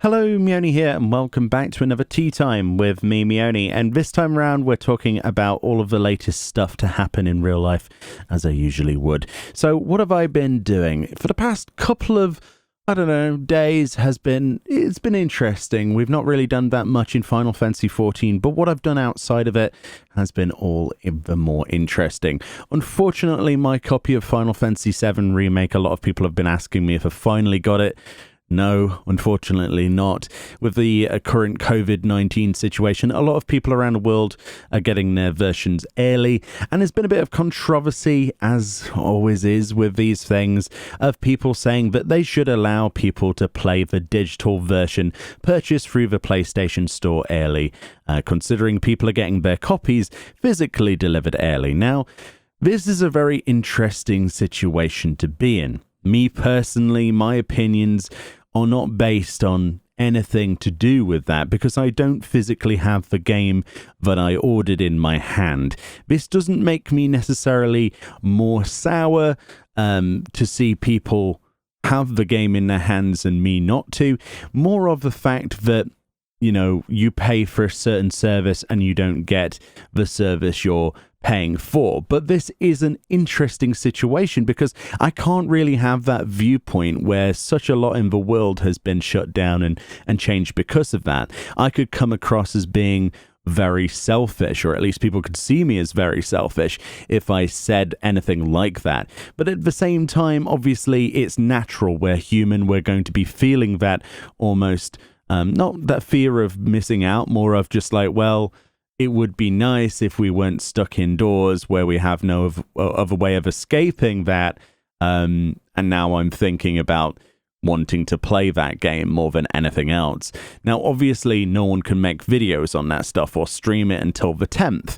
Hello, Meoni here, and welcome back to another Tea Time with me, Meoni. And this time around, we're talking about all of the latest stuff to happen in real life, as I usually would. So, what have I been doing? For the past couple of, days it's been interesting. We've not really done that much in Final Fantasy XIV, but what I've done outside of it has been all the more interesting. Unfortunately, my copy of Final Fantasy VII Remake, a lot of people have been asking me if I finally got it. No, unfortunately not. With the current COVID-19 situation, a lot of people around the world are getting their versions early, and there's been a bit of controversy, as always is with these things, of people saying that they should allow people to play the digital version purchased through the PlayStation Store early, considering people are getting their copies physically delivered early. Now, this is a very interesting situation to be in. Me personally, my opinions are not based on anything to do with that because I don't physically have the game that I ordered in my hand. This doesn't make me necessarily more sour to see people have the game in their hands and me not to. More of the fact that, you know, you pay for a certain service and you don't get the service you're paying for. But this is an interesting situation because I can't really have that viewpoint where such a lot in the world has been shut down and changed because of that. I could come across as being very selfish, or at least people could see me as very selfish if I said anything like that. But at the same time, obviously, it's natural. We're human. We're going to be feeling that almost, not that fear of missing out, more of just like, well, it would be nice if we weren't stuck indoors where we have no other way of escaping that. And now I'm thinking about wanting to play that game more than anything else. Now, obviously, no one can make videos on that stuff or stream it until the 10th,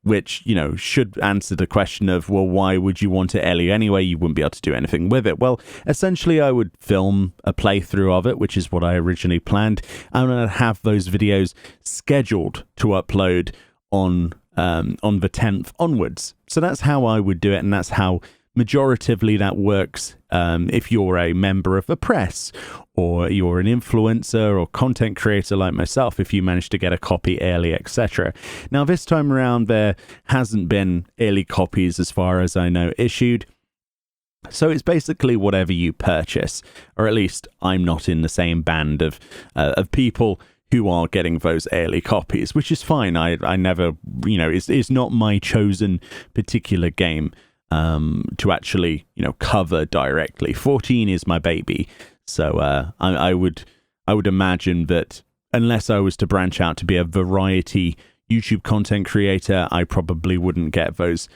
which, you know, should answer the question of, well, why would you want it early anyway? You wouldn't be able to do anything with it. Well, essentially, I would film a playthrough of it, which is what I originally planned, and I'd have those videos scheduled to upload on the 10th onwards. So that's how I would do it, and that's how majoritively that works if you're a member of the press or you're an influencer or content creator like myself, if you manage to get a copy early, etc. Now, this time around, there hasn't been early copies, as far as I know, issued. So it's basically whatever you purchase, or at least I'm not in the same band of people who are getting those early copies, which is fine. I never, you know, it's not my chosen particular game to actually, you know, cover directly. 14 is my baby, so I would imagine that unless I was to branch out to be a variety YouTube content creator, I probably wouldn't get those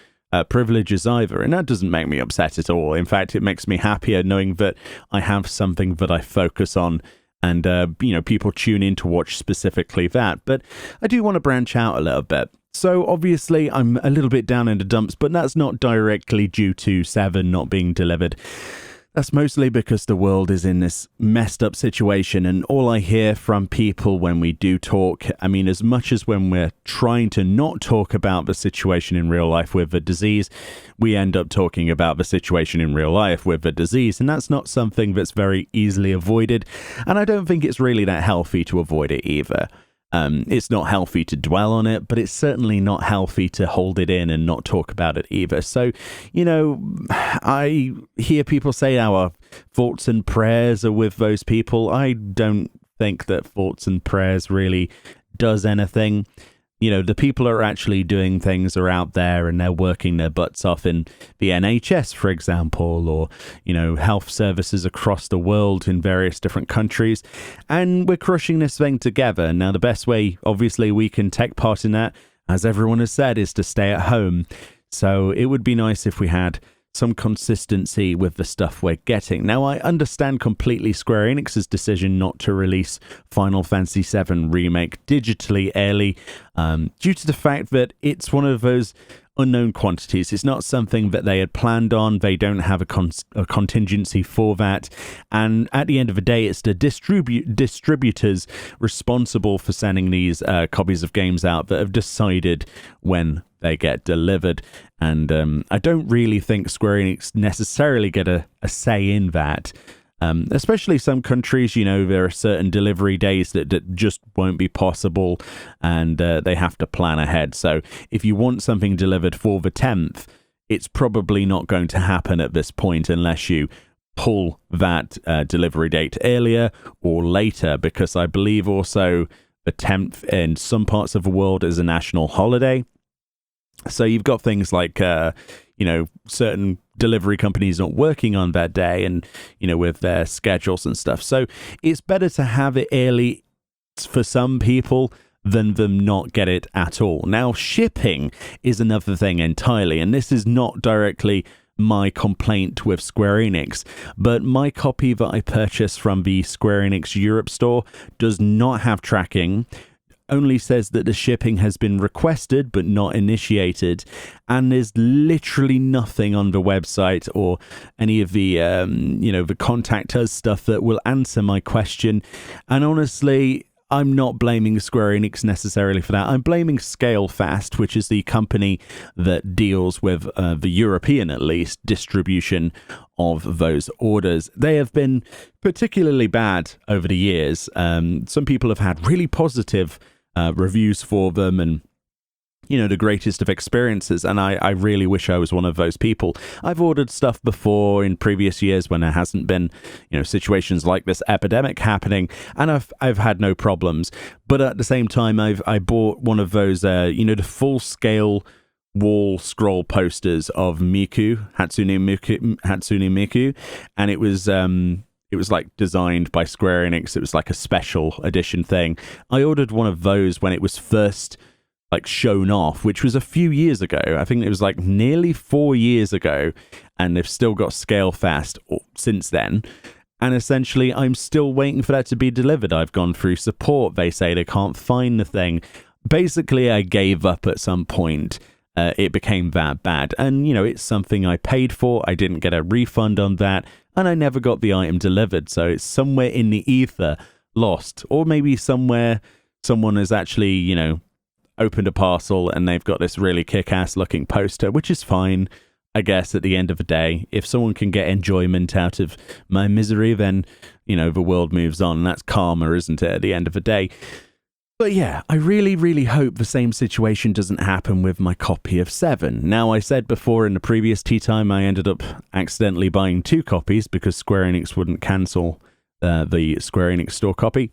privileges either, and that doesn't make me upset at all. In fact, it makes me happier knowing that I have something that I focus on, and you know, people tune in to watch specifically that. But I do want to branch out a little bit. So obviously I'm a little bit down in the dumps, but that's not directly due to 7 not being delivered. That's mostly because the world is in this messed up situation, and all I hear from people when we do talk, I mean, as much as when we're trying to not talk about the situation in real life with the disease, we end up talking about the situation in real life with the disease, and that's not something that's very easily avoided, and I don't think it's really that healthy to avoid it either. It's not healthy to dwell on it, but it's certainly not healthy to hold it in and not talk about it either. So, you know, I hear people say our thoughts and prayers are with those people. I don't think that thoughts and prayers really does anything. You know, the people who are actually doing things are out there and they're working their butts off in the NHS, for example, or, you know, health services across the world in various different countries. And we're crushing this thing together. Now, the best way, obviously, we can take part in that, as everyone has said, is to stay at home. So it would be nice if we had some consistency with the stuff we're getting. Now, I understand completely Square Enix's decision not to release Final Fantasy VII Remake digitally early, due to the fact that it's one of those unknown quantities. It's not something that they had planned on. They don't have a contingency for that. And at the end of the day, it's the distributors responsible for sending these copies of games out that have decided when they get delivered. And I don't really think Square Enix necessarily get a say in that. Especially some countries, there are certain delivery days that just won't be possible, and they have to plan ahead. So if you want something delivered for the 10th, it's probably not going to happen at this point unless you pull that delivery date earlier or later, because I believe also the 10th in some parts of the world is a national holiday. So you've got things like, certain delivery companies not working on that day and, with their schedules and stuff. So it's better to have it early for some people than them not get it at all. Now, shipping is another thing entirely, and this is not directly my complaint with Square Enix, but my copy that I purchased from the Square Enix Europe store does not have tracking, only says that the shipping has been requested but not initiated, and there's literally nothing on the website or any of the the contact us stuff that will answer my question. And honestly, I'm not blaming Square Enix necessarily for that. I'm blaming Scalefast, which is the company that deals with the European, at least, distribution of those orders. They have been particularly bad over the years. Some people have had really positive reviews for them and the greatest of experiences, and I really wish I was one of those people. I've ordered stuff before in previous years when there hasn't been situations like this epidemic happening, and I've had no problems. But at the same time, I bought one of those the full scale wall scroll posters of Hatsune Miku, and it was like designed by Square Enix. It was like a special edition thing. I ordered one of those when it was first shown off, which was a few years ago. I think it was nearly 4 years ago, and they've still got Scalefast since then. And essentially, I'm still waiting for that to be delivered. I've gone through support. They say they can't find the thing. Basically, I gave up at some point. It became that bad. And, it's something I paid for. I didn't get a refund on that, and I never got the item delivered. So it's somewhere in the ether, lost. Or maybe somewhere someone has actually, opened a parcel and they've got this really kick-ass looking poster, which is fine, I guess, at the end of the day. If someone can get enjoyment out of my misery, then, the world moves on. And that's karma, isn't it, at the end of the day? But yeah, I really, really hope the same situation doesn't happen with my copy of 7. Now, I said before in the previous tea time, I ended up accidentally buying 2 copies because Square Enix wouldn't cancel the Square Enix store copy.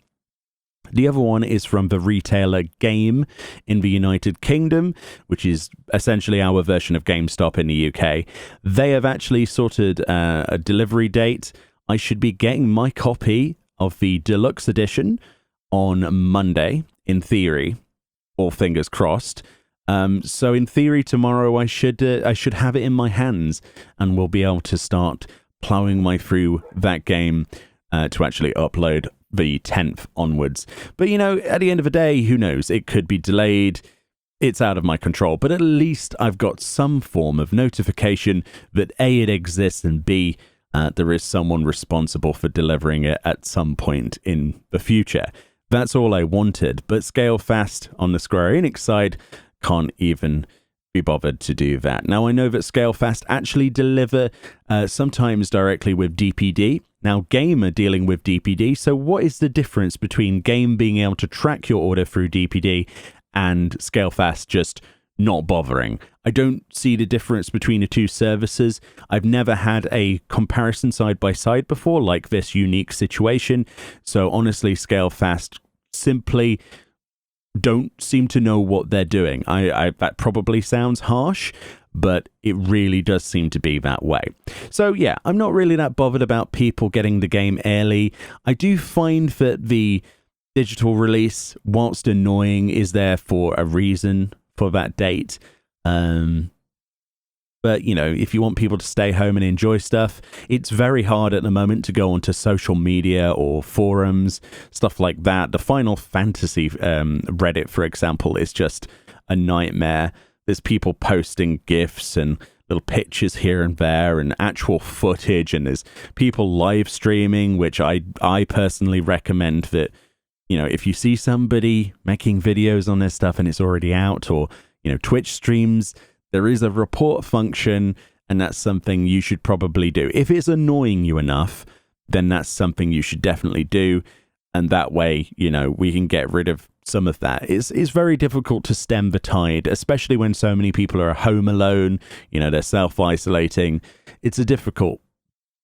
The other one is from the retailer Game in the United Kingdom, which is essentially our version of GameStop in the UK. They have actually sorted a delivery date. I should be getting my copy of the deluxe edition on Monday, in theory, all fingers crossed. So in theory, tomorrow I should have it in my hands, and we'll be able to start plowing my through that game to actually upload the 10th onwards. But at the end of the day, who knows? It could be delayed. It's out of my control. But at least I've got some form of notification that A, it exists, and B, there is someone responsible for delivering it at some point in the future. That's all I wanted. But Scalefast on the Square Enix side can't even be bothered to do that. Now, I know that Scalefast actually deliver sometimes directly with DPD. Now, Game are dealing with DPD, so what is the difference between Game being able to track your order through DPD and Scalefast just not bothering? I don't see the difference between the two services. I've never had a comparison side by side before like this unique situation, so honestly, Scalefast simply don't seem to know what they're doing. I that probably sounds harsh, but it really does seem to be that way. So yeah, I'm not really that bothered about people getting the game early. I do find that the digital release, whilst annoying, is there for a reason for that date. But, if you want people to stay home and enjoy stuff, it's very hard at the moment to go onto social media or forums, stuff like that. The Final Fantasy Reddit, for example, is just a nightmare. There's people posting GIFs and little pictures here and there and actual footage, and there's people live streaming, which I personally recommend that, if you see somebody making videos on their stuff and it's already out, or, Twitch streams, there is a report function, and that's something you should probably do. If it's annoying you enough, then that's something you should definitely do. And that way, you know, we can get rid of some of that. It's very difficult to stem the tide, especially when so many people are home alone, you know, they're self-isolating. It's a difficult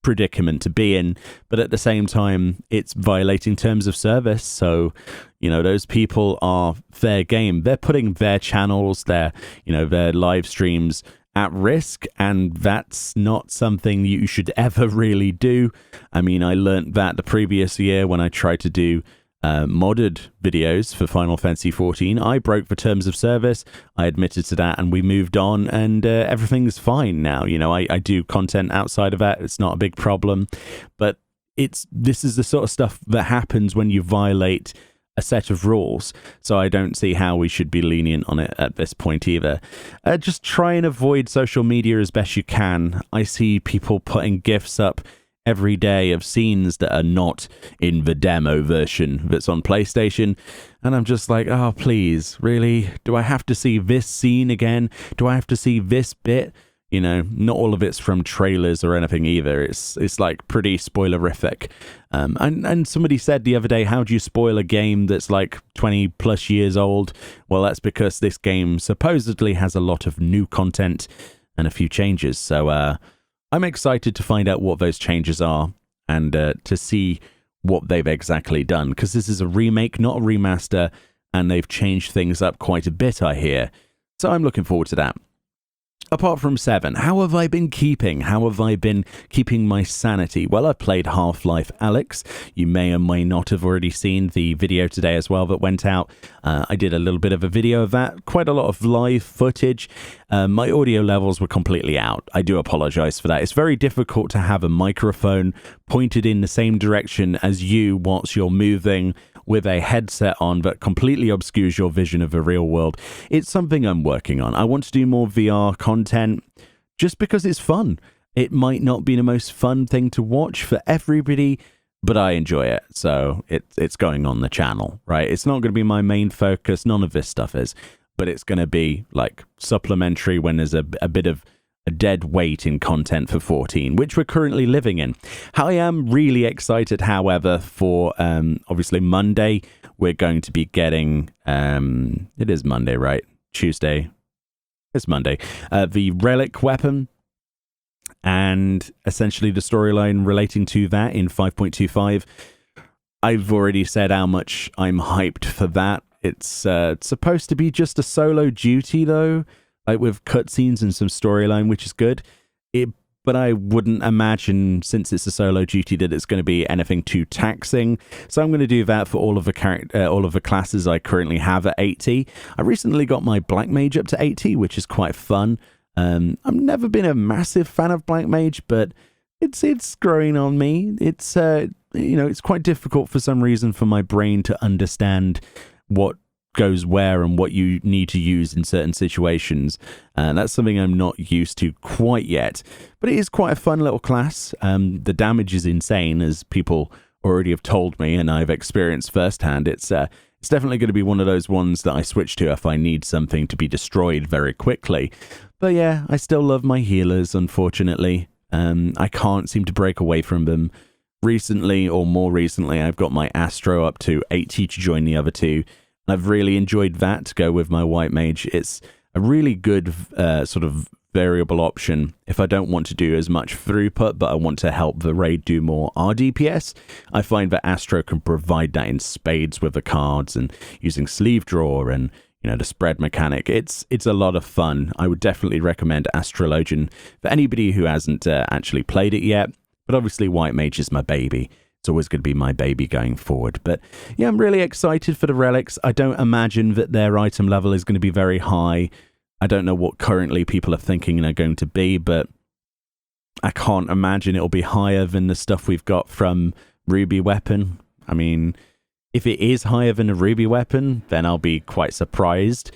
predicament to be in, but at the same time, it's violating terms of service. So, you know, those people are fair game. They're putting their channels, their live streams at risk, and that's not something you should ever really do. I mean, I learned that the previous year when I tried to do modded videos for Final Fantasy XIV. I broke the terms of service. I admitted to that, and we moved on, and everything's fine now. You know, I do content outside of that. It's not a big problem, but this is the sort of stuff that happens when you violate a set of rules. So I don't see how we should be lenient on it at this point either. Just try and avoid social media as best you can. I see people putting GIFs up every day of scenes that are not in the demo version that's on PlayStation, and I'm just like, oh, please, really? Do I have to see this scene again? Do I have to see this bit? You know, not all of it's from trailers or anything either. It's like pretty spoilerific. And somebody said the other day, how do you spoil a game that's like 20 plus years old? Well, that's because this game supposedly has a lot of new content and a few changes. So I'm excited to find out what those changes are and to see what they've exactly done, because this is a remake, not a remaster, and they've changed things up quite a bit, I hear. So I'm looking forward to that. Apart from 7, how have I been keeping? How have I been keeping my sanity? Well, I've played Half-Life Alyx. You may or may not have already seen the video today as well that went out. I did a little bit of a video of that, quite a lot of live footage. My audio levels were completely out. I do apologize for that. It's very difficult to have a microphone pointed in the same direction as you whilst you're moving with a headset on that completely obscures your vision of the real world. It's something I'm working on. I want to do more VR content just because it's fun. It might not be the most fun thing to watch for everybody, but I enjoy it. So it's going on the channel, right? It's not going to be my main focus. None of this stuff is, but it's going to be like supplementary when there's a bit of a dead weight in content for 14, which we're currently living in. I am really excited, however, for obviously Monday. We're going to be getting, it is Monday, right? Tuesday. It's Monday. The Relic weapon and essentially the storyline relating to that in 5.25. I've already said how much I'm hyped for that. It's supposed to be just a solo duty, though, like with cutscenes and some storyline, which is good. But I wouldn't imagine, since it's a solo duty, that it's going to be anything too taxing. So I'm going to do that for all of the classes I currently have at 80. I recently got my Black Mage up to 80, which is quite fun. I've never been a massive fan of Black Mage, but it's growing on me. It's it's quite difficult for some reason for my brain to understand what goes where and what you need to use in certain situations. That's something I'm not used to quite yet, but it is quite a fun little class. The damage is insane, as people already have told me, and I've experienced firsthand. It's definitely going to be one of those ones that I switch to if I need something to be destroyed very quickly. But yeah, I still love my healers, unfortunately. I can't seem to break away from them. Recently, or more recently, I've got my Astro up to 80 to join the other two. I've really enjoyed that to go with my White Mage. It's a really good sort of variable option if I don't want to do as much throughput, but I want to help the raid do more RDPS. I find that Astro can provide that in spades with the cards and using sleeve draw and the spread mechanic. It's a lot of fun. I would definitely recommend Astrologian for anybody who hasn't actually played it yet. But obviously White Mage is my baby. It's always going to be my baby going forward. But yeah, I'm really excited for the relics. I don't imagine that their item level is going to be very high. I don't know what currently people are thinking they're going to be, but I can't imagine it'll be higher than the stuff we've got from Ruby Weapon. I mean, if it is higher than a Ruby Weapon, then I'll be quite surprised.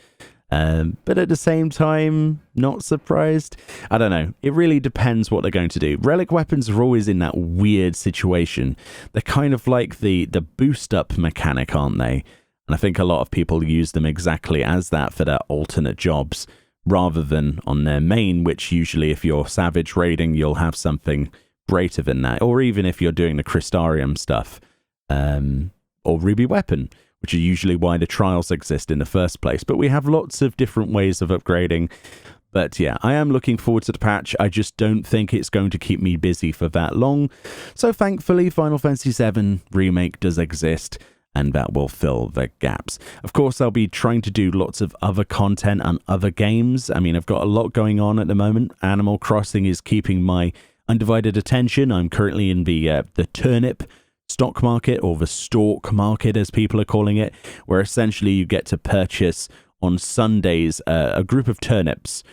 But at the same time, not surprised. I don't know. It really depends what they're going to do. Relic weapons are always in that weird situation. They're kind of like the boost up mechanic, aren't they? And I think a lot of people use them exactly as that for their alternate jobs, rather than on their main, which usually if you're savage raiding, you'll have something greater than that. Or even if you're doing the Crystarium stuff, or Ruby Weapon, which are usually why the trials exist in the first place. But we have lots of different ways of upgrading. But yeah, I am looking forward to the patch. I just don't think it's going to keep me busy for that long. So thankfully, Final Fantasy VII Remake does exist, and that will fill the gaps. Of course, I'll be trying to do lots of other content and other games. I mean, I've got a lot going on at the moment. Animal Crossing is keeping my undivided attention. I'm currently in the turnip stock market, or the stalk market as people are calling it, where essentially you get to purchase on Sundays a group of turnips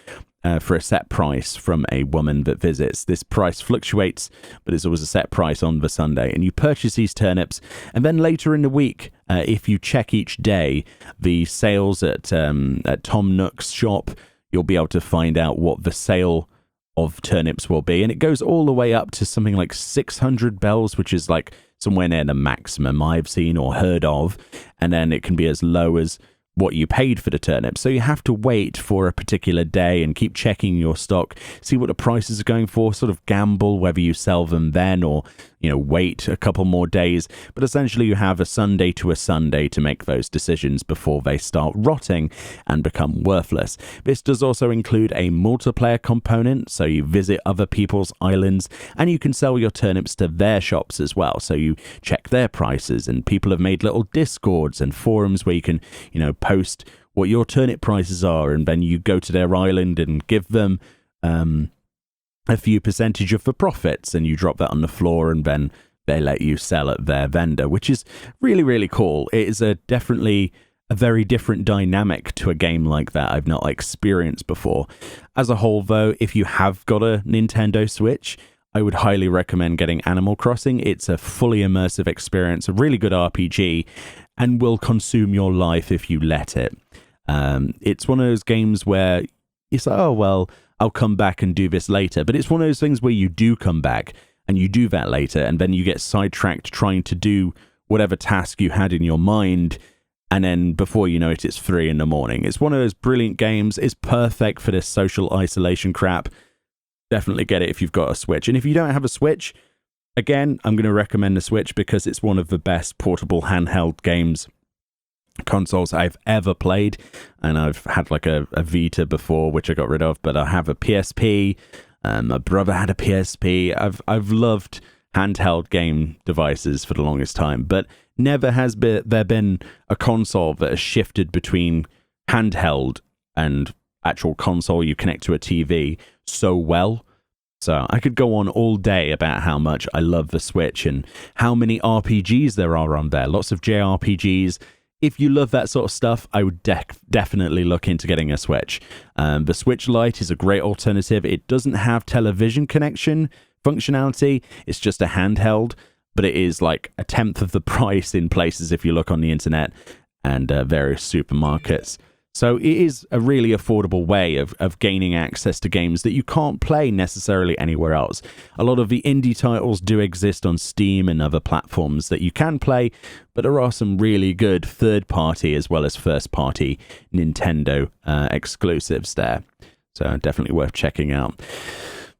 for a set price from a woman that visits. This price fluctuates, but it's always a set price on the Sunday. And you purchase these turnips, and then later in the week, if you check each day the sales at Tom Nook's shop, you'll be able to find out what the sale of turnips will be. And it goes all the way up to something like 600 bells, which is like somewhere near the maximum I've seen or heard of. And then it can be as low as what you paid for the turnip. So you have to wait for a particular day and keep checking your stock, see what the prices are going for, sort of gamble whether you sell them then or, wait a couple more days. But essentially you have a Sunday to a Sunday to make those decisions before they start rotting and become worthless. This does also include a multiplayer component, so you visit other people's islands and you can sell your turnips to their shops as well. So you check their prices, and people have made little discords and forums where you can, post what your turnip prices are, and then you go to their island and give them a few percentage of the profits, and you drop that on the floor, and then they let you sell at their vendor, which is really, really cool. It is definitely a very different dynamic to a game like that I've not experienced before. As a whole, though, if you have got a Nintendo Switch, I would highly recommend getting Animal Crossing. It's a fully immersive experience, a really good RPG, and will consume your life if you let it. It's one of those games where it's like, oh, well, I'll come back and do this later. But it's one of those things where you do come back and you do that later, and then you get sidetracked trying to do whatever task you had in your mind, and then before you know it, it's 3 a.m. It's one of those brilliant games. It's perfect for this social isolation crap. Definitely get it if you've got a Switch. And if you don't have a Switch, again, I'm going to recommend the Switch because it's one of the best portable handheld games consoles I've ever played. And I've had like a Vita before, which I got rid of, but I have a PSP. My brother had a PSP. I've loved handheld game devices for the longest time, but never has there been a console that has shifted between handheld and actual console you connect to a TV so well. So I could go on all day about how much I love the Switch and how many RPGs there are on there. Lots of JRPGs. If you love that sort of stuff, I would definitely look into getting a Switch. The Switch Lite is a great alternative. It doesn't have television connection functionality. It's just a handheld, but it is like a tenth of the price in places if you look on the internet and various supermarkets. So it is a really affordable way of gaining access to games that you can't play necessarily anywhere else. A lot of the indie titles do exist on Steam and other platforms that you can play, but there are some really good third-party as well as first-party Nintendo exclusives there. So definitely worth checking out.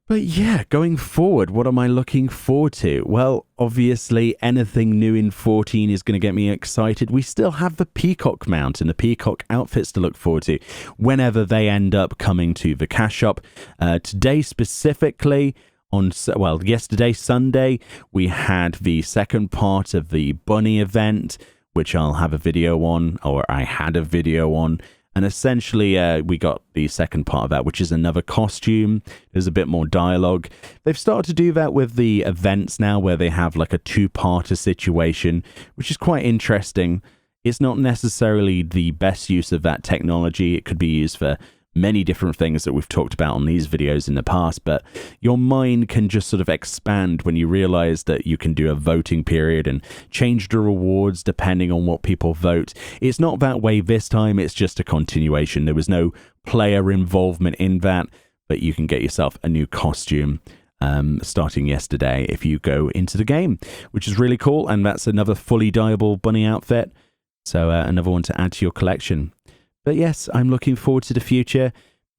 But yeah, going forward, what am I looking forward to? Well, obviously, anything new in 14 is going to get me excited. We still have the Peacock mount and the Peacock outfits to look forward to whenever they end up coming to the cash shop. Today specifically, yesterday, Sunday, we had the second part of the Bunny event, which I'll have a video on, or I had a video on. And essentially, we got the second part of that, which is another costume. There's a bit more dialogue. They've started to do that with the events now, where they have like a two-parter situation, which is quite interesting. It's not necessarily the best use of that technology. It could be used for many different things that we've talked about on these videos in the past, but your mind can just sort of expand when you realize that you can do a voting period and change the rewards depending on what people vote. It's not that way this time, it's just a continuation. There was no player involvement in that, but you can get yourself a new costume starting yesterday if you go into the game, which is really cool, and that's another fully dyeable bunny outfit, so another one to add to your collection. But yes, I'm looking forward to the future,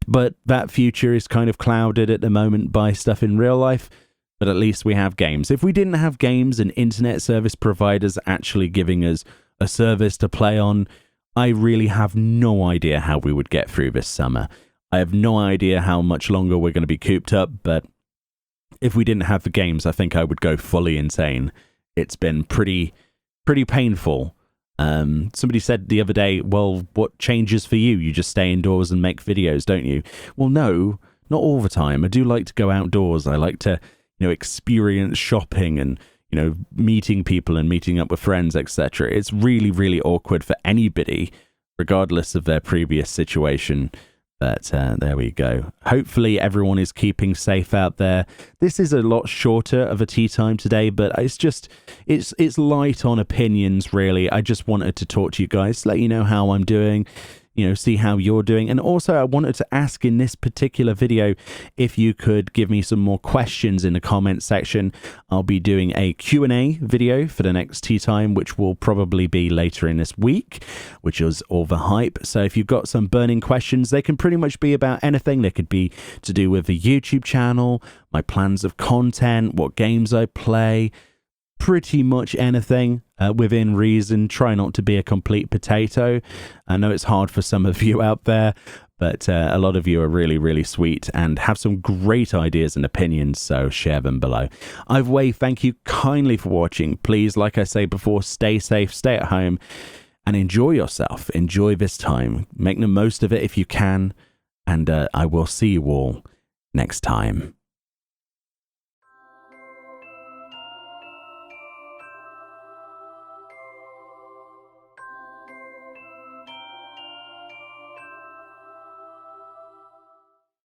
but that future is kind of clouded at the moment by stuff in real life. but at least we have games. If we didn't have games and internet service providers actually giving us a service to play on, I really have no idea how we would get through this summer. I have no idea how much longer we're going to be cooped up, but if we didn't have the games, I think I would go fully insane. It's been pretty painful. Somebody said the other day, well, what changes for you? You just stay indoors and make videos, don't you? Well, no, not all the time. I do like to go outdoors. I like to, experience shopping and, meeting people and meeting up with friends, etc. It's really, really awkward for anybody, regardless of their previous situation. But there we go. Hopefully everyone is keeping safe out there. This is a lot shorter of a tea time today, but it's light on opinions, really. I just wanted to talk to you guys, let you know how I'm doing, see how you're doing. And also I wanted to ask in this particular video if you could give me some more questions in the comment section. I'll be doing a Q&A video for the next tea time, which will probably be later in this week, which is all the hype. So if you've got some burning questions, they can pretty much be about anything. They could be to do with the YouTube channel, my plans of content, what games I play, pretty much anything within reason. Try not to be a complete potato. I know it's hard for some of you out there, but a lot of you are really, really sweet and have some great ideas and opinions, so share them below. Either way, thank you kindly for watching. Please, like I say before, stay safe, stay at home, and enjoy yourself. Enjoy this time. Make the most of it if you can, and I will see you all next time.